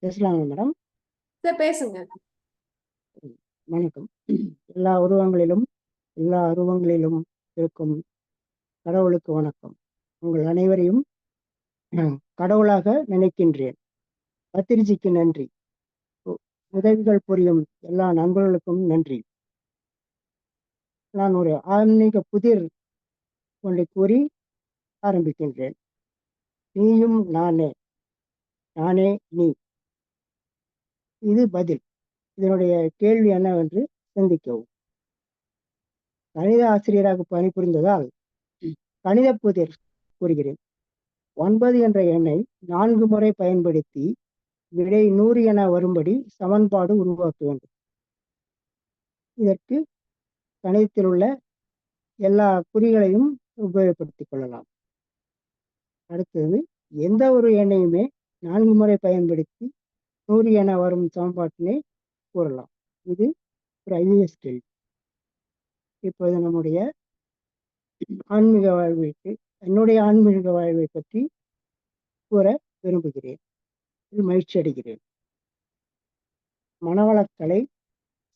பேசலாமா madam? Sir பேசுங்க. வணக்கம். எல்லா உருவங்களிலும் எல்லா அருவங்களிலும் இருக்கும் கடவுளுக்கு வணக்கம். உங்கள் அனைவரையும் கடவுளாக நினைக்கின்றேன். பத்திரிஜிக்கு நன்றி. உதவிகள் புரியும் எல்லா நண்பர்களுக்கும் நன்றி. நான் ஒரு ஆன்மீக புதிர் ஒன்றை கூறி ஆரம்பிக்கின்றேன். நீயும் நானே, நானே நீ. இது பதில். இதனுடைய கேள்வி என்னவென்று சிந்திக்கவும். கணித ஆசிரியராக பணிபுரிந்ததால் கணித புதிர் கூறுகிறேன். 9 என்ற எண்ணை 4 முறை பயன்படுத்தி விடை 100 என வரும்படி சமன்பாடு உருவாக்க வேண்டும். இதற்கு கணிதத்தில் உள்ள எல்லா குறிகளையும் உபயோகப்படுத்திக் கொள்ளலாம். அடுத்தது, எந்த ஒரு எண்ணையுமே 4 முறை பயன்படுத்தி 100 என வரும் சமன்பாட்டினை கூறலாம். இது ஒரு ஐஏஎஸ் கேள்வி. இப்போது நம்முடைய ஆன்மீக வாழ்விற்கு என்னுடைய ஆன்மீக வாழ்வை பற்றி கூற விரும்புகிறேன். இது மகிழ்ச்சி அடைகிறேன். Manavalakalai,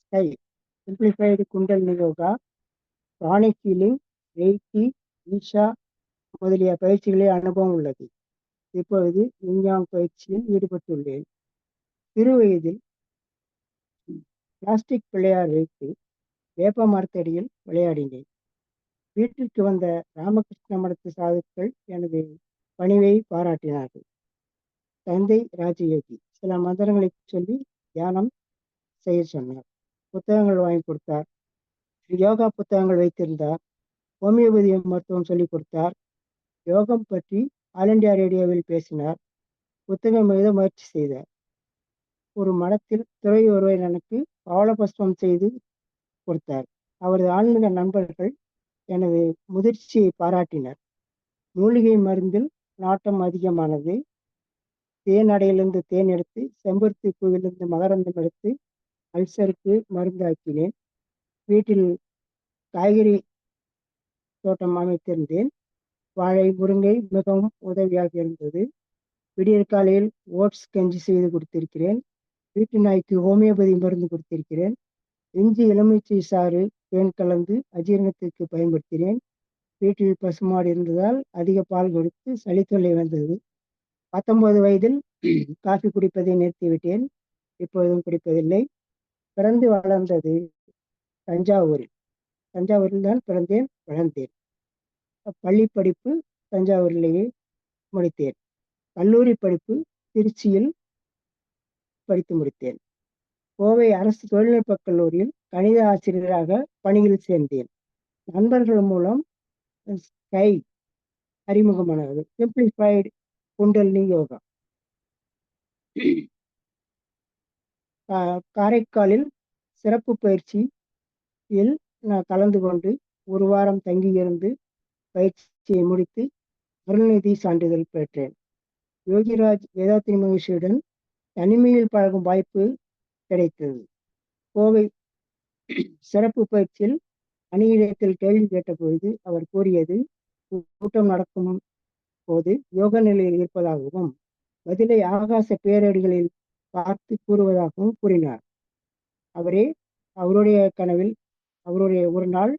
sky, simplified kundalini yoga, pranic healing, reiki, Isha முதலிய பயிற்சிகளில் அனுபவம் உள்ளது. இப்பொழுது விஞ்ஞான பயிற்சியில் ஈடுபட்டுள்ளேன். சிறு வயதில் பிளாஸ்டிக் பிள்ளையார் வைத்து வேப்ப மரத்தடியில் விளையாடினேன். வீட்டிற்கு வந்த ராமகிருஷ்ண மடத்து சாதுக்கள் எனது பணிவை பாராட்டினார்கள். தந்தை ராஜயோகி சில மந்திரங்களை சொல்லி தியானம் செய்ய சொன்னார். புத்தகங்கள் வாங்கி கொடுத்தார். யோகா புத்தகங்கள் வைத்திருந்தார். ஹோமியோபதி மருத்துவம் சொல்லிக் கொடுத்தார். யோகம் பற்றி ஆல் இண்டியா ரேடியோவில் பேசினார். புத்தகம் எழுத முயற்சி செய்தார். ஒரு மடத்தில் துறை ஒருவர் எனக்கு பவளபஸ்மம் செய்து கொடுத்தார். அவரது ஆன்மீக நண்பர்கள் எனது முதிர்ச்சியை பாராட்டினர். மூலிகை மருந்தில் நாட்டம் அதிகமானது. தேன் அடையிலிருந்து தேன் எடுத்து, செம்பருத்தி பூவிலிருந்து மகரந்தம் எடுத்து அல்சருக்கு மருந்தாக்கினேன். வீட்டில் காய்கறி தோட்டம் அமைத்திருந்தேன். வாழை, முருங்கை மிகவும் உதவியாக இருந்தது. விடியற் காலையில் ஓட்ஸ் கஞ்சி செய்து கொடுத்திருக்கிறேன். வீட்டு நாய்க்கு ஹோமியோபதி மருந்து கொடுத்திருக்கிறேன். இஞ்சி எலுமிச்சை சாறு தேன் கலந்து அஜீரணத்திற்கு பயன்படுத்தினேன். வீட்டில் பசுமாடு இருந்ததால் அதிக பால் கொடுத்து சளி தொல்லை வந்தது. 19 வயதில் காஃபி குடிப்பதை நிறுத்திவிட்டேன். இப்பொழுதும் குடிப்பதில்லை. பிறந்து வளர்ந்தது தஞ்சாவூரில். தஞ்சாவூரில் தான் பிறந்தேன், வளர்ந்தேன். பள்ளி படிப்பு தஞ்சாவூரிலேயே முடித்தேன். கல்லூரி படிப்பு திருச்சியில் படித்து முடித்தேன். கோவை அரசு தொழில்நுட்பக் கல்லூரியில் கணித ஆசிரியராக பணியில் சேர்ந்தேன். நண்பர்கள் மூலம் ஸ்கை அறிமுகமானது. சிம்பிளிஃபைடு குண்டலினி யோகா. காரைக்காலில் சிறப்பு பயிற்சியில் நான் கலந்து கொண்டு ஒரு வாரம் தங்கியிருந்து பயிற்சியை முடித்து அருள்நிதி சான்றிதழ் பெற்றேன். யோகிராஜ் வேதாத்ரி மகிழ்ச்சியுடன் தனிமையில் பழகும் வாய்ப்பு கிடைத்தது. கோவை சிறப்பு பயிற்சியில் அணியிடத்தில் கேள்வி கேட்டபொழுது அவர் கூறியது, கூட்டம் நடக்கும் போது யோக நிலையில் இருப்பதாகவும் பதிலை ஆகாச பேரடிகளில் பார்த்து கூறுவதாகவும் கூறினார். அவருடைய கனவில் அவருடைய ஒரு நாள்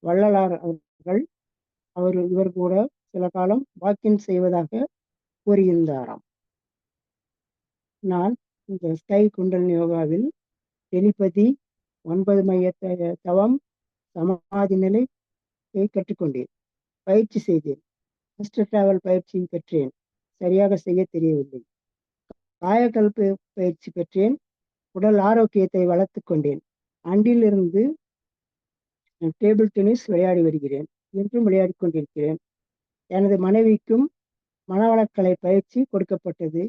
வள்ளலார் அவர்கள் இவர் கூட சில காலம் வாக்கிங் செய்வதாக கூறியிருந்தாராம். நான் இந்த ஸ்கை குண்டலினி யோகாவில் டெலிபதி, 9 மைய தவம், சமாதி நிலையை கற்றுக்கொண்டேன். பயிற்சி செய்தேன். ஃபர்ஸ்ட் டிராவல் பயிற்சி பெற்றேன். சரியாக செய்ய தெரியவில்லை. காயக்கல்ப பயிற்சி பெற்றேன். உடல் ஆரோக்கியத்தை வளர்த்து கொண்டேன். அன்றிலிருந்து டேபிள் டென்னிஸ் விளையாடி வருகிறேன். என்றும் விளையாடி கொண்டிருக்கிறேன். எனது மனைவிக்கும் மனவளக்கலை பயிற்சி கொடுக்கப்பட்டது.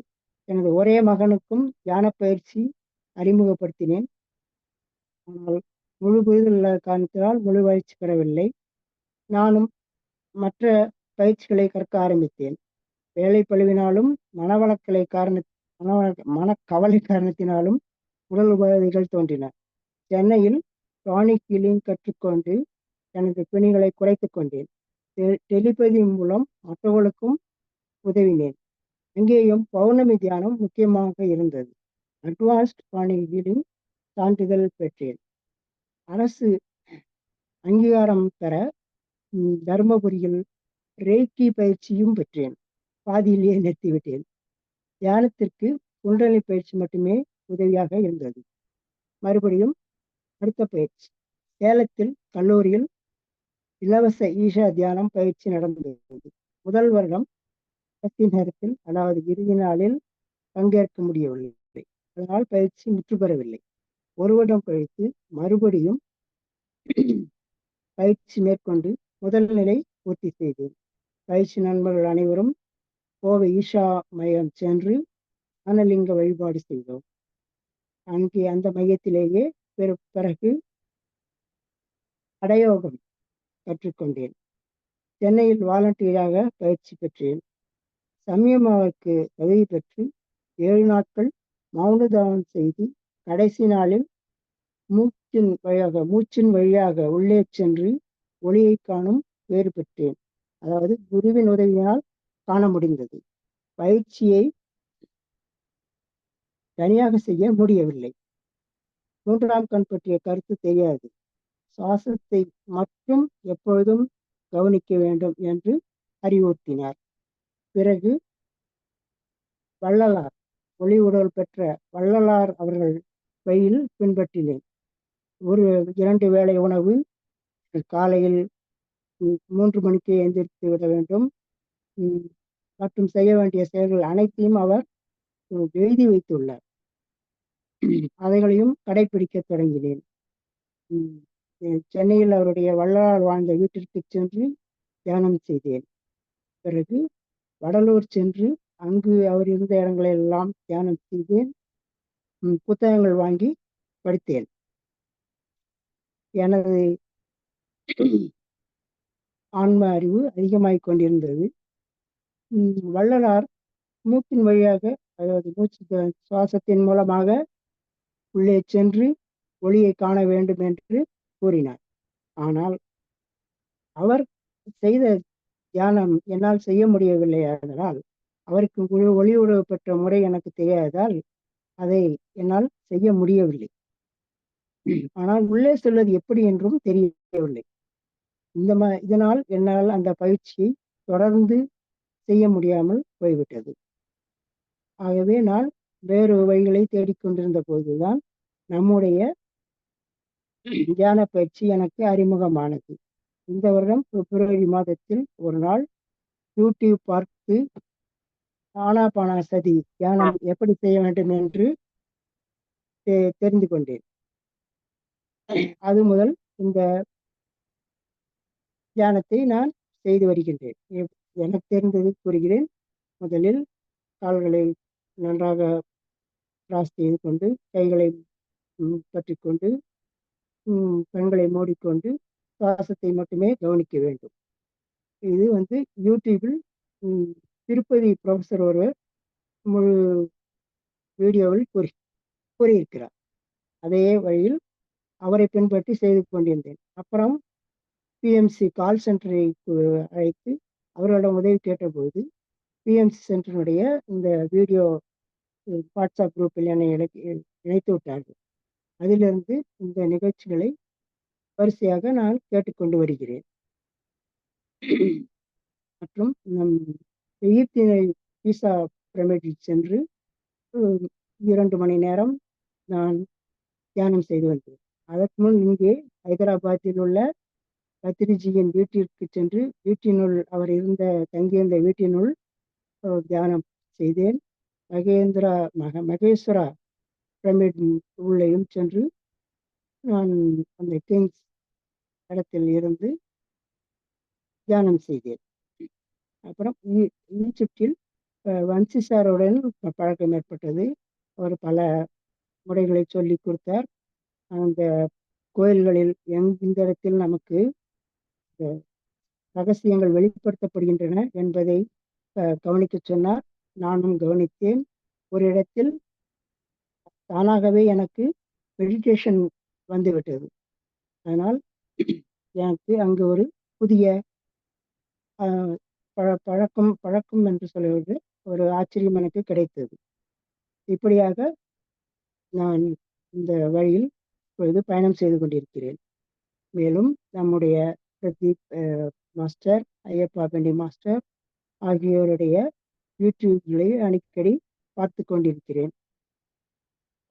எனது ஒரே மகனுக்கும் தியான பயிற்சி அறிமுகப்படுத்தினேன். ஆனால் முழு புரிதல் காரணத்தினால் முழு வளர்ச்சி பெறவில்லை. நானும் மற்ற பயிற்சிகளை கற்க ஆரம்பித்தேன். வேலை பழுவினாலும் மனக்கவலை காரணத்தினாலும் உடல் உபாதைகள் தோன்றின. சென்னையில் பிராணிக் ஹீலிங் கற்றுக்கொண்டு எனது பிணிகளை குறைத்து கொண்டேன். டெலிபதி மூலம் மற்றவர்களுக்கும் உதவினேன். அங்கேயும் பௌர்ணமி தியானம் முக்கியமாக இருந்தது. அட்வான்ஸ்ட் பாணியில் சான்றிதழ் பெற்றேன். அரசு அங்கீகாரம் பெற தருமபுரியில் ரேக்கி பயிற்சியும் பெற்றேன். பாதியிலேயே நிறுத்திவிட்டேன். தியானத்திற்கு குண்டலினி பயிற்சி மட்டுமே உதவியாக இருந்தது. மறுபடியும் அடுத்த பயிற்சி. சேலத்தில் கல்லூரியில் இலவச ஈஷா தியானம் பயிற்சி நடந்தது. முதல் வருடம் கடைசி நேரத்தில், அதாவது இறுதி நாளில் பங்கேற்க முடியவில்லை. அதனால் பயிற்சி முற்று பெறவில்லை. ஒரு வருடம் கழித்து மறுபடியும் பயிற்சி மேற்கொண்டு முதல் நிலை பூர்த்தி செய்தேன். பயிற்சி நண்பர்கள் அனைவரும் கோவை ஈஷா மையம் சென்று அனலிங்க வழிபாடு செய்தோம். அங்கே அந்த மையத்திலேயே பிறகு அடயோகம் கற்றுக்கொண்டேன். சென்னையில் வாலண்டியராக பயிற்சி பெற்றேன். சமயமாவிற்கு தகுதி பெற்று 7 நாட்கள் மௌனதானம் செய்து கடைசி நாளில் மூச்சின் வழியாக உள்ளே சென்று ஒளியை காணும் பேறு பெற்றேன். அதாவது குருவின் உதவியால் காண முடிந்தது. பயிற்சியை தனியாக செய்ய முடியவில்லை. 3ஆம் கண் பற்றிய கருத்து தெரியாது. சுவாசத்தை மட்டும் எப்பொழுதும் கவனிக்க வேண்டும் என்று அறிவுறுத்தினார். பிறகு வள்ளலார், ஒளி உடல் பெற்ற வள்ளலார் அவர்கள் வழியில் பின்பற்றினேன். 2 வேளை உணவு, காலையில் 3 மணிக்கு எந்திரித்து விட வேண்டும் மற்றும் செய்ய வேண்டிய செயல்கள் அனைத்தையும் அவர் எழுதி வைத்துள்ளார். அவைகளையும் கடைபிடிக்க தொடங்கினேன். சென்னையில் அவருடைய வள்ளலார் வாழ்ந்த வீட்டிற்கு சென்று தியானம் செய்தேன். பிறகு வடலூர் சென்று அங்கு அவர் இருந்த இடங்களெல்லாம் தியானம் செய்தேன். புத்தகங்கள் வாங்கி படித்தேன். எனது ஆன்ம அறிவு அதிகமாகிக் கொண்டிருந்தது. வள்ளலார் மூக்கின் வழியாக, அதாவது மூச்சு சுவாசத்தின் மூலமாக உள்ளே சென்று ஒளியை காண வேண்டும் என்று கூறினார். ஆனால் அவர் செய்த தியானம் என்னால் செய்ய முடியவில்லை. அதனால் அவருக்கு ஒளி உறவு பெற்ற முறை எனக்கு தெரியாததால் அதை என்னால் செய்ய முடியவில்லை. ஆனால் உள்ளே செல்வது எப்படி என்றும் தெரியவில்லை. இதனால் என்னால் அந்த பயிற்சியை தொடர்ந்து செய்ய முடியாமல் போய்விட்டது. ஆகவே நான் வேறு வழிகளை தேடிக்கொண்டிருந்த போதுதான் நம்முடைய தியான பயிற்சி எனக்கு அறிமுகமானது. இந்த வருடம் பிப்ரவரி மாதத்தில் ஒரு நாள் யூடியூப் பார்த்து ஆனாபானசதி தியானம் எப்படி செய்ய வேண்டும் என்று தெரிந்து கொண்டேன். அது முதல் இந்த தியானத்தை நான் செய்து வருகின்றேன். எனக்கு தெரிந்ததை கூறுகிறேன். முதலில் கால்களை நன்றாக கிராஸ் செய்து கொண்டு, கைகளை பற்றிக்கொண்டு, கண்களை மூடிக்கொண்டு சுவாசத்தை மட்டுமே கவனிக்க வேண்டும். இது யூடியூபில் திருப்பதி ப்ரொஃபஸர் ஒருவர் முழு வீடியோவில் கூறியிருக்கிறார். அதே வழியில் அவரை பின்பற்றி செய்து கொண்டிருந்தேன். அப்புறம் பிஎம்சி கால் சென்டரை அழைத்து அவர்களிடம் உதவி கேட்டபோது பிஎம்சி சென்டருடைய இந்த வீடியோ வாட்ஸ்அப் குரூப்பில் என்னை இணைத்து விட்டார்கள். அதிலிருந்து இந்த நிகழ்ச்சிகளை வரிசையாக நான் கேட்டுக்கொண்டு வருகிறேன். மற்றும் நம் எகிப்தினை ஈசா பிரமிடில் சென்று 2 மணி நேரம் நான் தியானம் செய்து வந்தேன். அதற்கு முன் இங்கே ஹைதராபாத்தில் உள்ள பத்ரிஜியின் வீட்டிற்கு சென்று அவர் தங்கியிருந்த வீட்டினுள் தியானம் செய்தேன். மகேஸ்வரா பிரமிட் உள்ளேயும் சென்று நான் அந்த கிங்ஸ் இடத்தில் இருந்து தியானம் செய்தேன். அப்புறம் ஈஜிப்டில் வன்சிசாருடன் பழக்கம் ஏற்பட்டது. அவர் பல முறைகளை சொல்லி கொடுத்தார். அந்த கோயில்களில் எந்த இடத்தில் நமக்கு ரகசியங்கள் வெளிப்படுத்தப்படுகின்றன என்பதை கவனிக்க சொன்னார். நானும் கவனித்தேன். ஒரு இடத்தில் தானாகவே எனக்கு மெடிடேஷன் வந்துவிட்டது. அதனால் எனக்கு அங்கு ஒரு புதிய பழக்கம் என்று சொல்வது ஒரு ஆச்சரியம் எனக்கு கிடைத்தது. இப்படியாக நான் இந்த வழியில் இப்பொழுது பயணம் செய்து கொண்டிருக்கிறேன். மேலும் நம்முடைய பிரதீப் மாஸ்டர், ஐயப்பா பெண்டி மாஸ்டர் ஆகியோருடைய யூடியூப்களை அடிக்கடி பார்த்து கொண்டிருக்கிறேன்.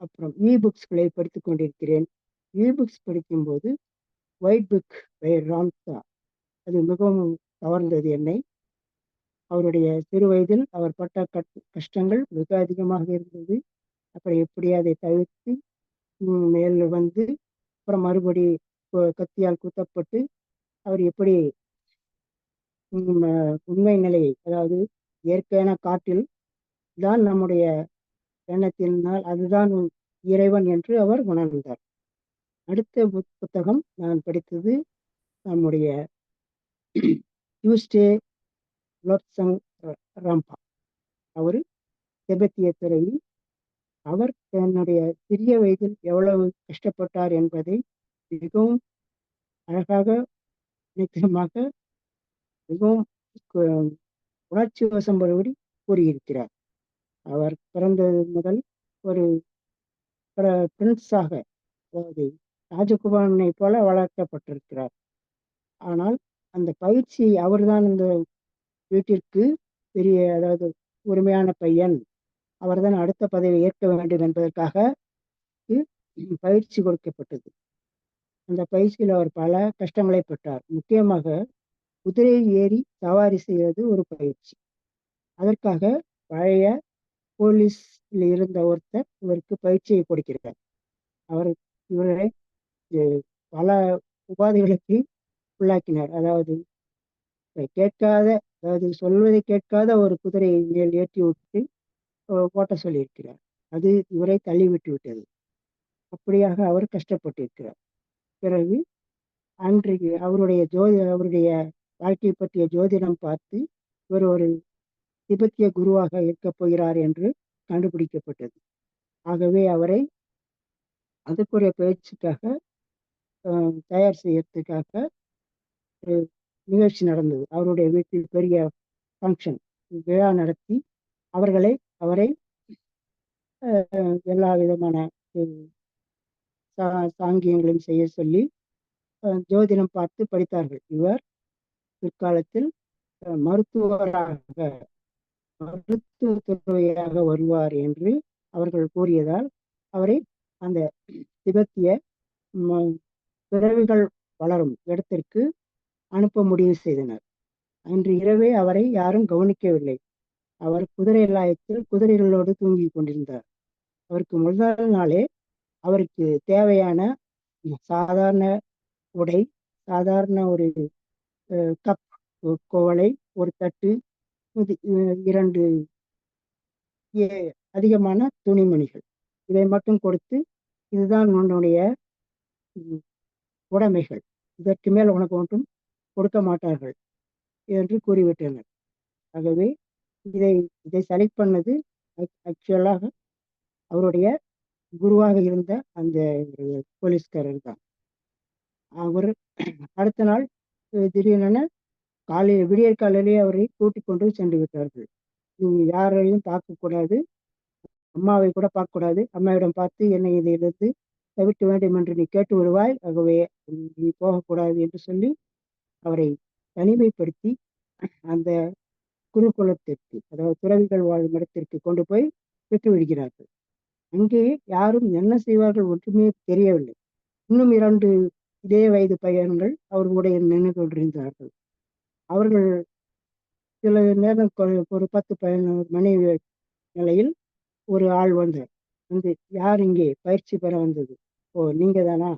அப்புறம் புக்ஸ்களை படித்துக் கொண்டிருக்கிறேன். புக்ஸ் படிக்கும்போது ஒயிட் புக் பை ராம்சா அது மிகவும் கவர்ந்தது என்னை. அவருடைய சிறு வயதில் அவர் பட்ட கஷ்டங்கள் மிக அதிகமாக இருந்தது. அப்புறம் எப்படி அதை தவிர்த்து மேல் வந்து அப்புறம் மறுபடி கத்தியால் குத்தப்பட்டு அவர் எப்படி உண்மை நிலையை, அதாவது இயற்கையான காட்டில் தான் நம்முடைய எண்ணத்தினால் அதுதான் இறைவன் என்று அவர் உணர்ந்தார். அடுத்த புத்தகம் நான் படித்தது நம்முடைய டியூஸ்டே லோப்சங் ராம்பா. அவர் திபெத்திய துறவி. அவர் தன்னுடைய சிறிய வயதில் எவ்வளவு கஷ்டப்பட்டார் என்பதை மிகவும் அழகாக, நிச்சயமாக மிகவும் உணர்ச்சி வசப்படும்படி கூறியிருக்கிறார். அவர் பிறந்தது முதல் ஒரு பிரின்ஸாக, அதாவது ராஜகுமாரனை போல வளர்க்கப்பட்டிருக்கிறார். ஆனால் அந்த பயிற்சி அவர்தான் இந்த வீட்டிற்கு பெரிய, அதாவது உரிமையான பையன், அவர்தான் அடுத்த பதவியை ஏற்க வேண்டும் என்பதற்காக பயிற்சி கொடுக்கப்பட்டது. அந்த பயிற்சியில் அவர் பல கஷ்டங்களை பெற்றார். முக்கியமாக குதிரை ஏறி சவாரி செய்வது ஒரு பயிற்சி. அதற்காக பழைய போலீஸில் இருந்த ஒருத்தர் இவருக்கு பயிற்சியை கொடுக்கிறார். அவர் இவரை பல உபாதைகளுக்கு உள்ளாக்கினார். அதாவது கேட்காத, அதாவது சொல்வதை கேட்காத ஒரு குதிரையை மேல் ஏற்றி விட்டு ஓட்ட சொல்லியிருக்கிறார். அது இவரை தள்ளிவிட்டு விட்டது. அப்படியாக அவர் கஷ்டப்பட்டிருக்கிறார். பிறகு அன்றைக்கு அவருடைய வாழ்க்கை பற்றிய ஜோதிடம் பார்த்து இவர் ஒரு திபெத்திய குருவாக இருக்கப் போகிறார் என்று கண்டுபிடிக்கப்பட்டது. ஆகவே அவரை அதுக்குரிய பயிற்சிக்காக தயார் செய்யறதுக்காக ஒரு நிகழ்ச்சி நடந்தது. அவருடைய வீட்டில் பெரிய ஃபங்க்ஷன், விழா நடத்தி அவரை எல்லா விதமான சாங்கியங்களையும் செய்ய சொல்லி ஜோதிடம் பார்த்து படித்தார்கள். இவர் பிற்காலத்தில் மருத்துவத்துறையாக வருவார் என்று அவர்கள் கூறியதால் அவரை அந்த திபெத்திய பிறவிகள் வளரும் இடத்திற்கு அனுப்ப முடிவு செய்தனர். அன்று இரவே அவரை யாரும் கவனிக்கவில்லை. அவர் குதிரை லாயத்தில் குதிரைகளோடு தூங்கி கொண்டிருந்தார். அவருக்கு முதல் நாளே அவருக்கு தேவையான சாதாரண உடை, சாதாரண ஒரு கப், கோவலை, ஒரு தட்டு, 2 அதிகமான துணிமணிகள், இதை மட்டும் கொடுத்து இதுதான் உன்னுடைய உடைமைகள், இதற்கு மேல் உனக்கு ஒன்றும் கொடுக்க மாட்டார்கள் என்று கூறிவிட்டனர். ஆகவே இதை செலக்ட் பண்ணது ஆக்சுவலாக அவருடைய குருவாக இருந்த அந்த போலீஸ்காரர் தான். அவர் அடுத்த நாள் திடீரென விடியற் காலையிலேயே அவரை கூட்டிக் கொண்டு சென்று விட்டார்கள். நீ யாரையும் பார்க்கக்கூடாது, அம்மாவை கூட பார்க்கக்கூடாது, அம்மாவிடம் பார்த்து என்னை இதிலிருந்து தவிர்க்க வேண்டும் என்று நீ கேட்டு விடுவாய், ஆகவே நீ போகக்கூடாது என்று சொல்லி அவரை தனிமைப்படுத்தி அந்த குருகுலத்திற்கு, அதாவது துறவிகள் வாழும் இடத்திற்கு கொண்டு போய் விட்டு விடுகிறார்கள். அங்கே யாரும் என்ன செய்வார்கள் ஒன்றுமே தெரியவில்லை. இன்னும் 2 இதே வயது பையன்கள் அவர்களுடைய நின்று கொண்டிருந்தார்கள். அவர்கள் சில நேரம் ஒரு 10-11 மணி நிலையில் ஒரு ஆள் வந்து யார் இங்கே பயிற்சி பெற வந்தது, ஓ நீங்க தானா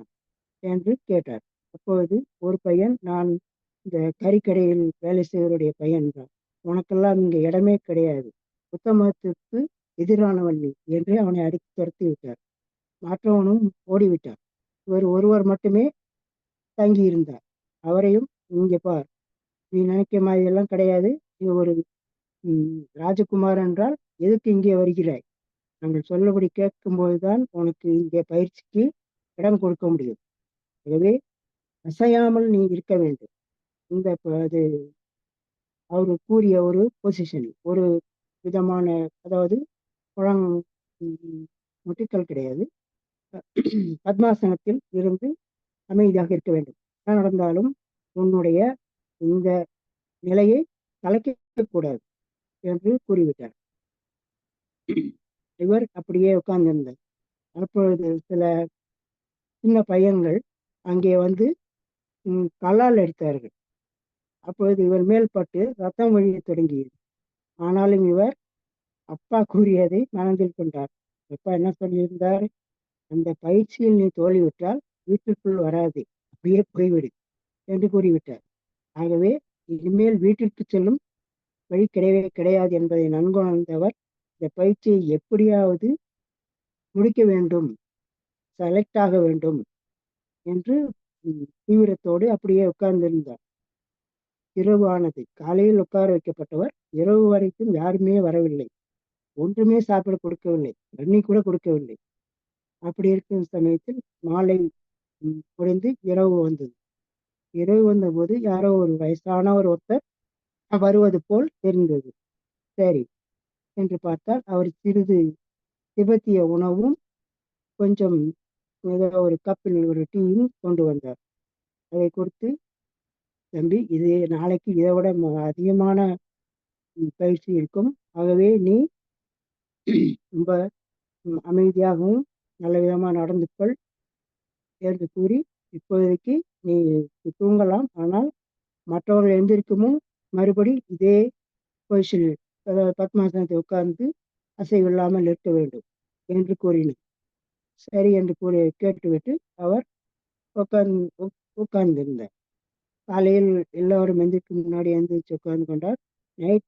என்று கேட்டார். அப்பொழுது ஒரு பையன், நான் இந்த கறிக்கடையில் வேலை செய்வருடைய பையன் தான், உனக்கெல்லாம் இங்கே இடமே கிடையாது, புத்த மதத்திற்கு எதிரானவன் நீ என்று அவனை அடித்து துரத்தி விட்டார். மற்றவனும் ஓடிவிட்டார். ஒருவர் மட்டுமே தங்கி இருந்தார். அவரையும், இங்கே பார், நீ நினைக்க மாதிரி எல்லாம் கிடையாது, நீ ஒரு ராஜகுமார் என்றால் எதுக்கு இங்கே வருகிறாய், நாங்கள் சொல்லபடி கேட்கும்போதுதான் உனக்கு இங்கே பயிற்சிக்கு இடம் கொடுக்க முடியும், ஆகவே அசையாமல் நீ இருக்க வேண்டும். அது அவர் கூறிய ஒரு பொசிஷன், ஒரு விதமான, அதாவது குழங் ம், முட்டிக்கல் கிடையாது. பத்மாசனத்தில் இருந்து அமைதியாக இருக்க வேண்டும். என்ன நடந்தாலும் உன்னுடைய இந்த நிலையை கலைக்கக் கூடாது என்று கூறிவிட்டார். இவர் அப்படியே உட்கார்ந்திருந்தார். அப்பொழுது சில சின்ன பையன்கள் அங்கே வந்து கல்லால் அடித்தார்கள். அப்பொழுது இவர் மேல் பட்டு ரத்தம் வழியத் தொடங்கியது. ஆனாலும் இவர் அப்பா கூறியதை மனதில் கொண்டார். அப்பா என்ன சொல்லியிருந்தார்? அந்த பயிற்சியில் நீ தோல்வியுற்றால் வீட்டிற்குள் வராதே, அப்படியே போய்விடு என்று கூறிவிட்டார். ஆகவே இனிமேல் வீட்டிற்கு செல்லும் வழி கிடையவே கிடையாது என்பதை நன்குணர்ந்தவர் இந்த பயிற்சியை எப்படியாவது முடிக்க வேண்டும், செலக்ட் ஆக வேண்டும் என்று தீவிரத்தோடு அப்படியே உட்கார்ந்திருந்தார். இரவு ஆனது. காலையில் உட்கார வைக்கப்பட்டவர் இரவு வரைக்கும் யாருமே வரவில்லை. ஒன்றுமே சாப்பிட கொடுக்கவில்லை. தண்ணி கூட கொடுக்கவில்லை. அப்படி இருக்கும் சமயத்தில் மாலை முடிந்து இரவு வந்தது. இரவு வந்தபோது யாரோ ஒரு வயசானவர் ஒருத்தர் வருவது போல் தெரிந்தது. சரி என்று பார்த்தால் அவர் சிறிது திபெத்திய உணவும் கொஞ்சம் ஏதோ ஒரு கப்பில் ஒரு டீயும் கொண்டு வந்தார். அதை கொடுத்து, தம்பி, இது நாளைக்கு இதை விட அதிகமான பயிற்சி இருக்கும். ஆகவே நீ ரொம்ப அமைதியாகவும் நல்ல விதமாக நடந்து கொள் என்று கூறி, இப்போதைக்கு நீ தூங்கலாம். ஆனால் மற்றவர்கள் எழுந்திருக்கும் முன் மறுபடி இதே பொசிஷனில், அதாவது பத்மாசனத்தை உட்கார்ந்து அசைவில்லாமல் இருக்க வேண்டும் என்று கூறினார். சரி என்று கூறி கேட்டுவிட்டு அவர் உட்கார்ந்திருந்தார். காலையில் எல்லோரும் எந்திரிக்கும் முன்னாடி எந்திரிச்சு உட்கார்ந்து கொண்டார். நைட்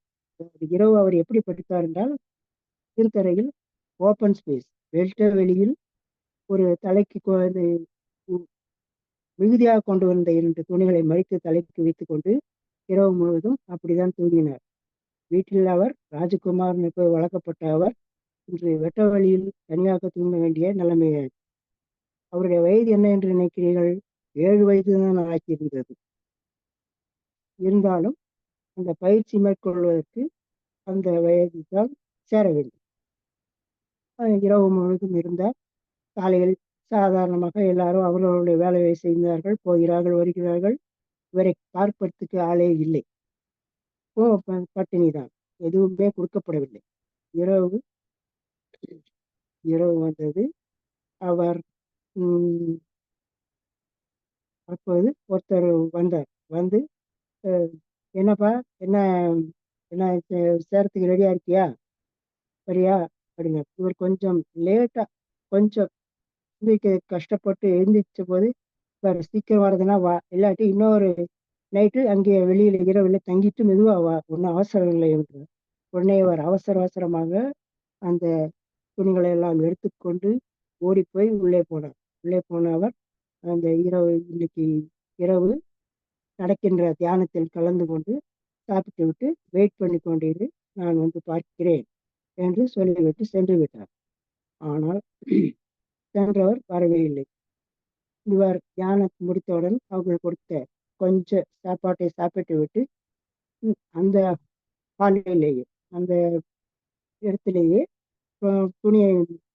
இரவு அவர் எப்படி படுத்தார் என்றால், திருத்தரையில் ஓப்பன் ஸ்பேஸ், வெட்ட வெளியில் ஒரு தலைக்கு மிகுதியாக கொண்டு வந்த 2 துணிகளை மடித்து தலைக்கு வைத்துக் கொண்டு இரவு முழுவதும் அப்படிதான் தூங்கினார். வீட்டில் அவர் ராஜகுமார் போய் வளர்க்கப்பட்ட அவர் இன்று வெட்ட வழியில் தனியாக தூங்க வேண்டிய நிலைமையாயிற்று. அவருடைய வயது என்ன என்று நினைக்கிறீர்கள்? 7 வயது தான் ஆக்கியிருந்தது. இருந்தாலும் அந்த பயிற்சி மேற்கொள்வதற்கு அந்த வயதில் தான் சேர வேண்டும். இரவு முழுவதும் இருந்தார். காலையில் சாதாரணமாக எல்லாரும் அவர்களுடைய வேலையை செய்தார்கள், போகிறார்கள், வருகிறார்கள். இவரை பார்ப்பதற்கு ஆளே இல்லை. பட்டினி தான், எதுவுமே கொடுக்கப்படவில்லை. இரவு இரவு வந்தது. அவர் அப்போது ஒருத்தர் வந்தார். வந்து, என்னப்பா, என்ன என்ன சேரத்துக்கு ரெடியா இருக்கியா, சரியா அப்படிங்க. இவர் கொஞ்சம் லேட்டா, கொஞ்சம் கஷ்டப்பட்டு எழுந்திரிச்ச போது, வேற சீக்கிரம் வரதுன்னா வா, இல்லாட்டி இன்னொரு நைட்டு அங்கே வெளியில இரவுல தங்கிட்டு மெதுவா வா, ஒன்றும் அவசரம் இல்லை என்று. உடனே அவர் அவசர அவசரமாக அந்த துணிகளை எல்லாம் எடுத்துக்கொண்டு ஓடி போய் உள்ளே போனார். உள்ளே போன அவர் அந்த இன்னைக்கு இரவு நடக்கின்ற தியானத்தில் கலந்து கொண்டு சாப்பிட்டு விட்டு வெயிட் பண்ணி கொண்டிரு, நான் வந்து பார்க்கிறேன் என்று சொல்லிவிட்டு சென்று விட்டார். ஆனால் சென்றவர் வரவே இல்லை. இவர் தியானம் முடித்தவுடன் அவர்கள் கொடுத்த கொஞ்சம் சாப்பாட்டை சாப்பிட்டு விட்டு அந்த பாலிலேயே, அந்த இடத்திலேயே துணியை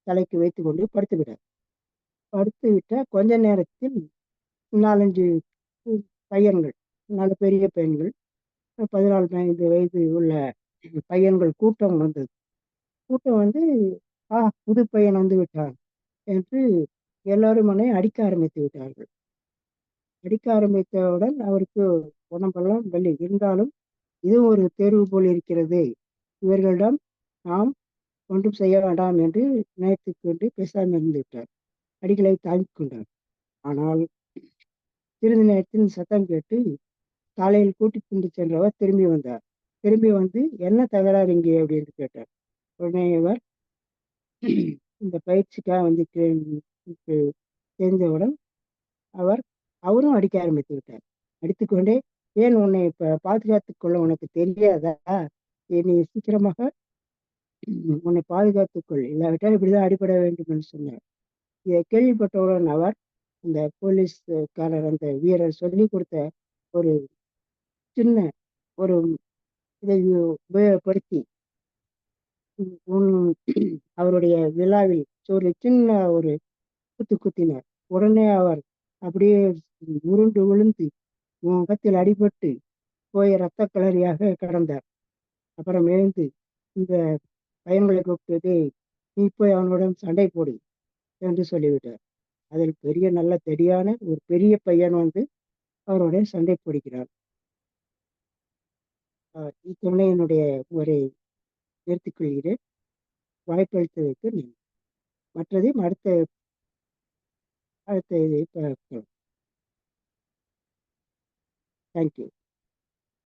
தலைக்கு வைத்துக் கொண்டு படுத்து விட்டார். படுத்து விட்ட கொஞ்ச நேரத்தில் 4-5 பையன்கள், நல்ல பெரிய பையன்கள், 14-15 வயது உள்ள பையன்கள் கூட்டம் வந்தது. கூட்டம் வந்து, புது பையன் வந்து விட்டான் என்று எல்லாரும் அடிக்க ஆரம்பித்து விட்டார்கள். அடிக்க ஆரம்பித்தவுடன் அவருக்கு உடம்பெல்லாம் வலி. இருந்தாலும் இது ஒரு தேர்வு போல் இருக்கிறது, இவர்களிடம் நாம் ஒன்றும் செய்ய வேண்டாம் என்று நினைத்து கொண்டு பேசாமல் இருந்து விட்டார். அடிகளை தாங்கிக் கொண்டார். ஆனால் சிறிது நேரத்தில் சத்தம் கேட்டு காலையில் கூட்டிக் கொண்டு சென்றவர் திரும்பி வந்தார். திரும்பி வந்து, என்ன தகராறு இங்கே அப்படின்னு கேட்டார். உடனே இவர் இந்த பயிற்சிக்காக வந்து தெரிந்தவுடன் அவரும் அடிக்க ஆரம்பித்து விட்டார். அடித்துக்கொண்டே, ஏன் உன்னை இப்ப பாதுகாத்துக் கொள்ள உனக்கு தெரியாதா? நீ சீக்கிரமாக உன்னை பாதுகாத்துக்கொள், இல்லாவிட்டால் இப்படிதான் அடிபட வேண்டும் என்று சொன்னார். இதை கேள்விப்பட்டவுடன் அவர், அந்த போலீஸ்காரர், அந்த வீரர் சொல்லி கொடுத்த ஒரு சின்ன ஒரு இதை உபயோகப்படுத்தி உன் அவருடைய விழாவில் ஒரு சின்ன ஒரு குத்து குத்தினார். உடனே அவர் அப்படியே உருண்டு விழுந்து முகத்தில் அடிபட்டு போய் இரத்த களரியாக கிடந்தார். அப்புறம் எழுந்து இந்த பையன்களை கூப்பிட்டு, "டேய், நீ போய் அவனுடன் சண்டை போடு" என்று சொல்லிவிட்டார். அதில் பெரிய நல்ல தெடியான ஒரு பெரிய பையன் வந்து அவருடைய சண்டை போடுகிறார். இத்துணை என்னுடைய உரை நிறுத்திக் கொள்கிறேன். வாய்ப்பளித்ததற்கு நன்றி. மற்றதையும் அடுத்த அடுத்த இதை பார்க்கலாம். தேங்க்யூ.